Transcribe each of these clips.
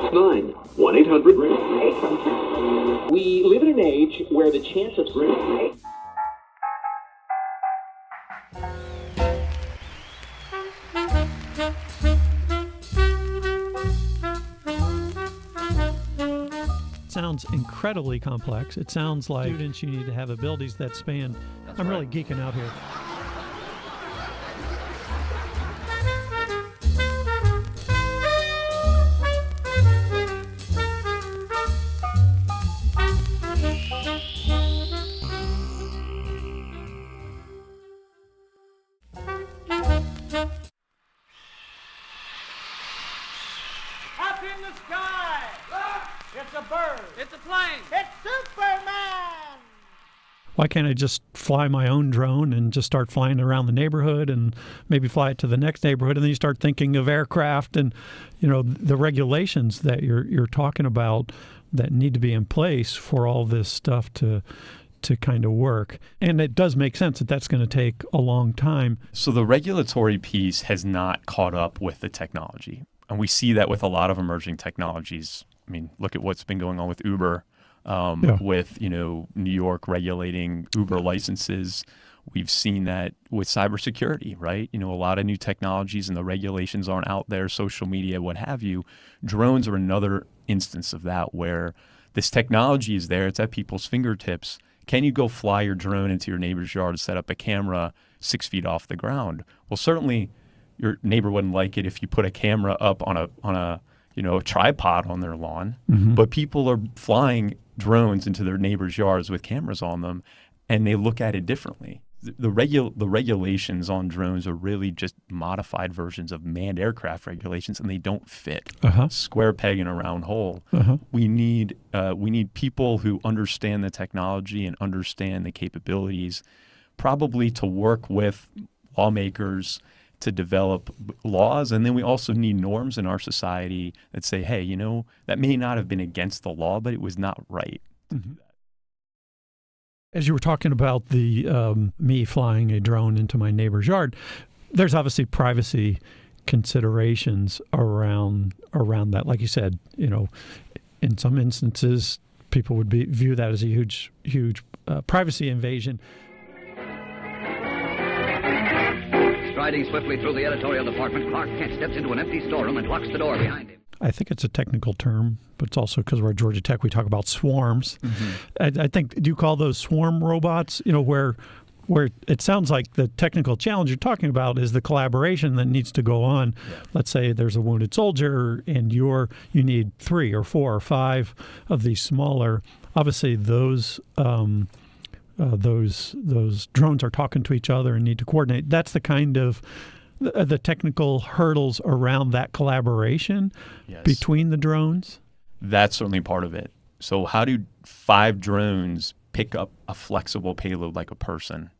9 1-800. We live in an age where the chance of sounds incredibly complex. It sounds like students, you need to have abilities that span. I'm really geeking out here. Up in the sky! It's a bird! It's a plane! It's Superman! Why can't I just fly my own drone and just start flying around the neighborhood and maybe fly it to the next neighborhood? And then you start thinking of aircraft and, you know, the regulations that you're talking about that need to be in place for all this stuff to kind of work. And it does make sense that that's going to take a long time. So the regulatory piece has not caught up with the technology. And we see that with a lot of emerging technologies. I mean, look at what's been going on with Uber, with, you know, New York regulating Uber licenses. We've seen that with cybersecurity, right? You know, a lot of new technologies and the regulations aren't out there, social media, what have you. Drones are another instance of that where this technology is there. It's at people's fingertips. Can you go fly your drone into your neighbor's yard and set up a camera 6 feet off the ground? Well, certainly your neighbor wouldn't like it if you put a camera up on a you know, a tripod on their lawn. Mm-hmm. But people are flying drones into their neighbors' yards with cameras on them, and they look at it differently. The regulations on drones are really just modified versions of manned aircraft regulations, and they don't fit. Square peg in a round hole. We need people who understand the technology and understand the capabilities, probably to work with lawmakers to develop laws. And then we also need norms in our society that say, hey, you know, that may not have been against the law, but it was not right to do that. As you were talking about the me flying a drone into my neighbor's yard, there's obviously privacy considerations around that. Like you said, you know, in some instances, people would view that as a huge privacy invasion. Striding swiftly through the editorial department, Clark Kent steps into an empty storeroom and locks the door behind him. I think it's a technical term, but it's also because we're at Georgia Tech, we talk about swarms. I think, do you call those swarm robots, you know, where it sounds like the technical challenge you're talking about is the collaboration that needs to go on. Yeah. Let's say there's a wounded soldier and you need 3 or 4 or 5 of these smaller. Obviously, those drones are talking to each other and need to coordinate. That's the kind of the technical hurdles around that collaboration between the drones. That's certainly part of it. So how do 5 drones pick up a flexible payload like a person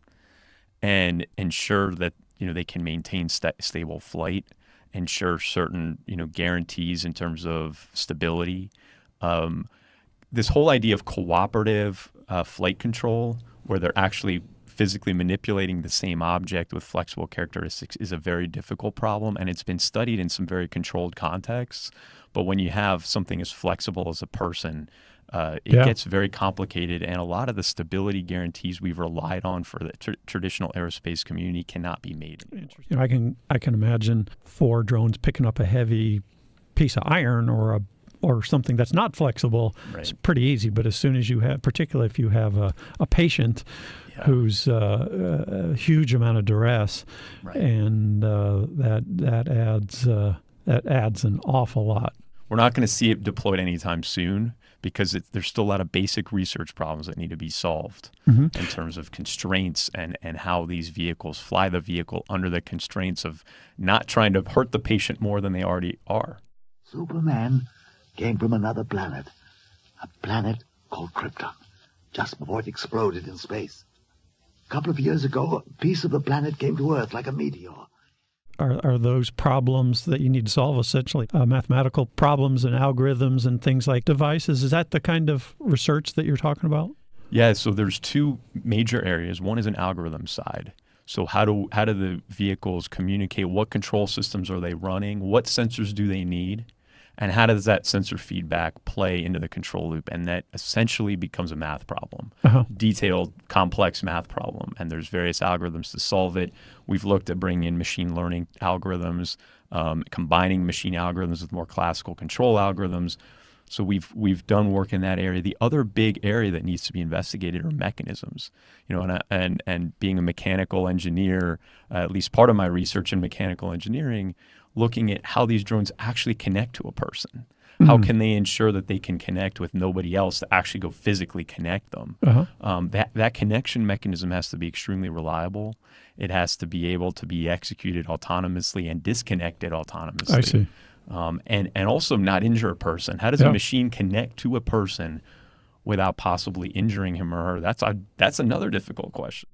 and ensure that, you know, they can maintain stable flight, ensure certain, you know, guarantees in terms of stability? This whole idea of cooperative flight control, where they're actually physically manipulating the same object with flexible characteristics, is a very difficult problem, and it's been studied in some very controlled contexts. But when you have something as flexible as a person, it gets very complicated, and a lot of the stability guarantees we've relied on for the traditional aerospace community cannot be made anymore. You know, I can imagine 4 drones picking up a heavy piece of iron or something that's not flexible. Right. It's pretty easy, but as soon as you have, particularly if you have a patient who's a huge amount of duress, and that adds an awful lot. We're not going to see it deployed anytime soon because there's still a lot of basic research problems that need to be solved in terms of constraints and how these vehicles fly the vehicle under the constraints of not trying to hurt the patient more than they already are. Superman came from another planet, a planet called Krypton, just before it exploded in space. A couple of years ago, a piece of the planet came to Earth like a meteor. Are those problems that you need to solve essentially mathematical problems and algorithms and things like devices? Is that the kind of research that you're talking about? Yeah, so there's 2 major areas. One is an algorithm side. So how do the vehicles communicate? What control systems are they running? What sensors do they need? And how does that sensor feedback play into the control loop? And that essentially becomes a math problem, detailed, complex math problem. And there's various algorithms to solve it. We've looked at bringing in machine learning algorithms, combining machine algorithms with more classical control algorithms. So we've done work in that area. The other big area that needs to be investigated are mechanisms. And being a mechanical engineer, at least part of my research in mechanical engineering, looking at how these drones actually connect to a person. How can they ensure that they can connect with nobody else to actually go physically connect them? That connection mechanism has to be extremely reliable. It has to be able to be executed autonomously and disconnected autonomously. I see. And also not injure a person. How does a machine connect to a person without possibly injuring him or her? That's another difficult question.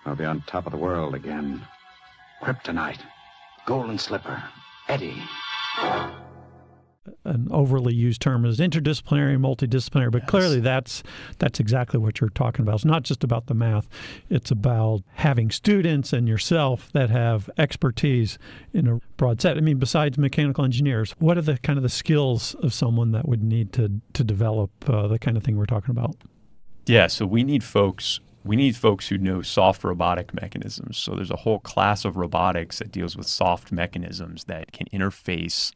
I'll be on top of the world again. Kryptonite, Golden Slipper, Eddie. An overly used term is interdisciplinary, multidisciplinary, but clearly that's exactly what you're talking about. It's not just about the math. It's about having students and yourself that have expertise in a broad set. I mean, besides mechanical engineers, what are the kind of the skills of someone that would need to develop the kind of thing we're talking about? Yeah, so we need folks who know soft robotic mechanisms. So there's a whole class of robotics that deals with soft mechanisms that can interface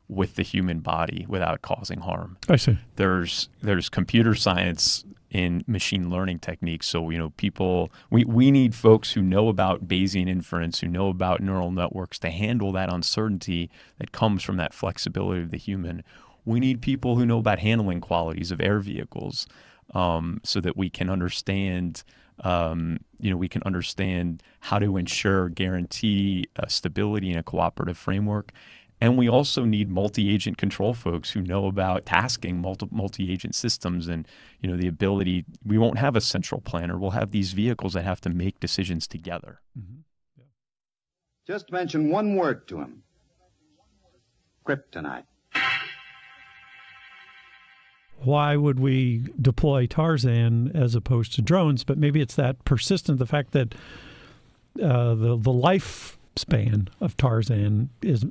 with the human body without causing harm. I see. There's computer science in machine learning techniques. So, we need folks who know about Bayesian inference, who know about neural networks to handle that uncertainty that comes from that flexibility of the human. We need people who know about handling qualities of air vehicles, so that we can understand, how to guarantee stability in a cooperative framework. And we also need multi-agent control folks who know about tasking multi-agent systems and, the ability. We won't have a central planner. We'll have these vehicles that have to make decisions together. Just mention one word to him. Kryptonite. Why would we deploy Tarzan as opposed to drones? But maybe it's that persistent, the fact that the lifespan of Tarzan is,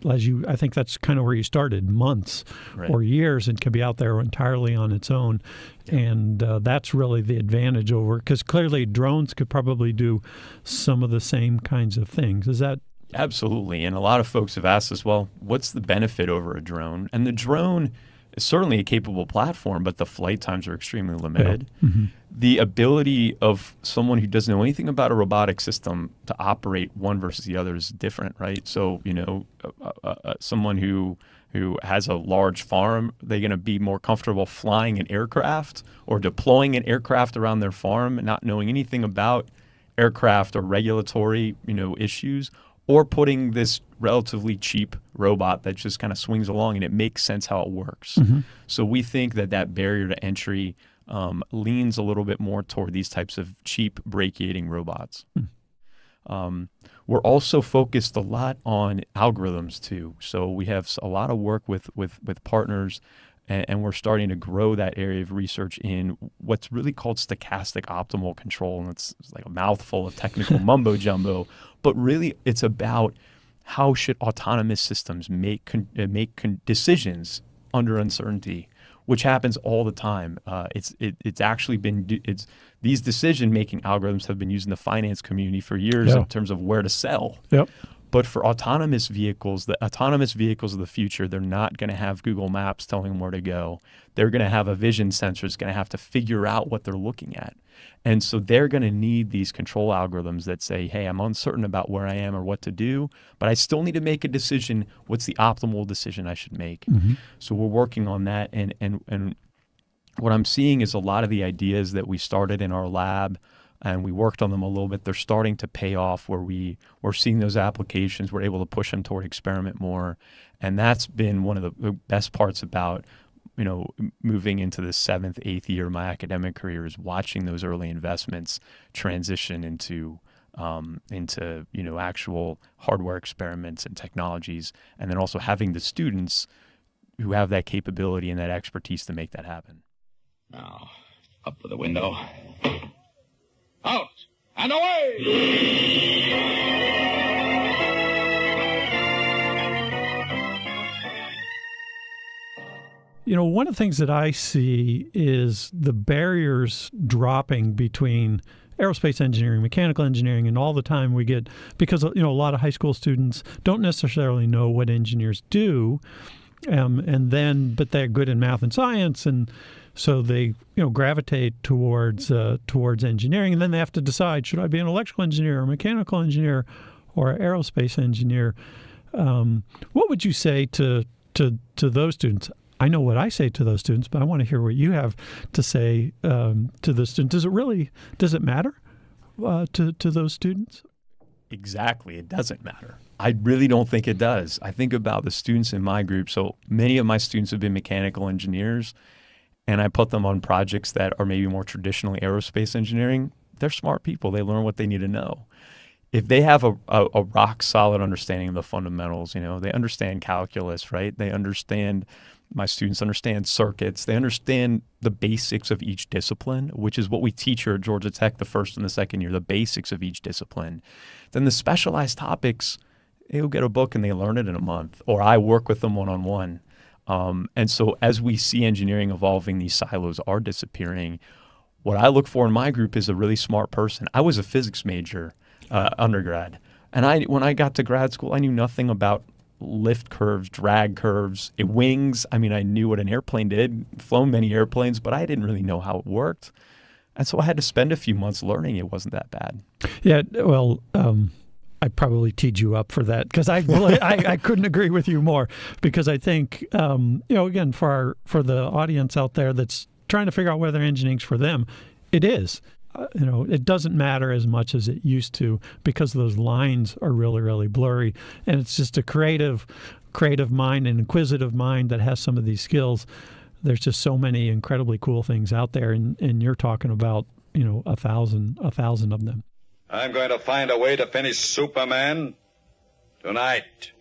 I think that's kind of where you started, months or years, and can be out there entirely on its own. And that's really the advantage over, because clearly drones could probably do some of the same kinds of things. Is that? Absolutely. And a lot of folks have asked us, well, what's the benefit over a drone? And the drone is certainly a capable platform, but the flight times are extremely limited. The ability of someone who doesn't know anything about a robotic system to operate one versus the other is different, right? So, someone who has a large farm, they're going to be more comfortable flying an aircraft or deploying an aircraft around their farm, not knowing anything about aircraft or regulatory, issues, or putting this relatively cheap robot that just kind of swings along and it makes sense how it works. So we think that barrier to entry leans a little bit more toward these types of cheap brachiating robots. We're also focused a lot on algorithms too. So we have a lot of work with partners, and we're starting to grow that area of research in what's really called stochastic optimal control. And it's like a mouthful of technical mumbo jumbo, but really it's about how should autonomous systems make decisions under uncertainty, which happens all the time. These decision-making algorithms have been used in the finance community for years in terms of where to sell. But for autonomous vehicles, the autonomous vehicles of the future, they're not going to have Google Maps telling them where to go. They're going to have a vision sensor that's going to have to figure out what they're looking at. And so they're going to need these control algorithms that say, hey, I'm uncertain about where I am or what to do, but I still need to make a decision. What's the optimal decision I should make? So we're working on that. And what I'm seeing is a lot of the ideas that we started in our lab, and we worked on them a little bit, they're starting to pay off where we're seeing those applications. We're able to push them toward experiment more. And that's been one of the best parts about, moving into the 7th, 8th year of my academic career, is watching those early investments transition into actual hardware experiments and technologies, and then also having the students who have that capability and that expertise to make that happen. Now, up to the window. Out and away! One of the things that I see is the barriers dropping between aerospace engineering, mechanical engineering, and all the time we get, because, a lot of high school students don't necessarily know what engineers do, but they're good in math and science, and so they, gravitate towards engineering, and then they have to decide, should I be an electrical engineer or mechanical engineer or aerospace engineer? What would you say to those students? I know what I say to those students, but I want to hear what you have to say to the students. Does it matter to those students? Exactly. It doesn't matter. I really don't think it does. I think about the students in my group. So many of my students have been mechanical engineers, and I put them on projects that are maybe more traditionally aerospace engineering. They're smart people. They learn what they need to know. If they have a rock solid understanding of the fundamentals, they understand calculus, right? My students understand circuits. They understand the basics of each discipline, which is what we teach here at Georgia Tech the first and the second year, the basics of each discipline. Then the specialized topics, they'll get a book and they learn it in a month, or I work with them one-on-one. And so as we see engineering evolving, these silos are disappearing. What I look for in my group is a really smart person. I was a physics major undergrad, and when I got to grad school, I knew nothing about lift curves, drag curves, wings. I knew what an airplane did, flown many airplanes, but I didn't really know how it worked. And so I had to spend a few months learning. It wasn't that bad. Yeah, well, I probably teed you up for that, because I couldn't agree with you more, because I think, again, for the audience out there that's trying to figure out whether engineering's for them, it is. It doesn't matter as much as it used to, because those lines are really, really blurry. And it's just a creative mind, an inquisitive mind that has some of these skills. There's just so many incredibly cool things out there. And you're talking about, 1,000 of them. I'm going to find a way to finish Superman tonight.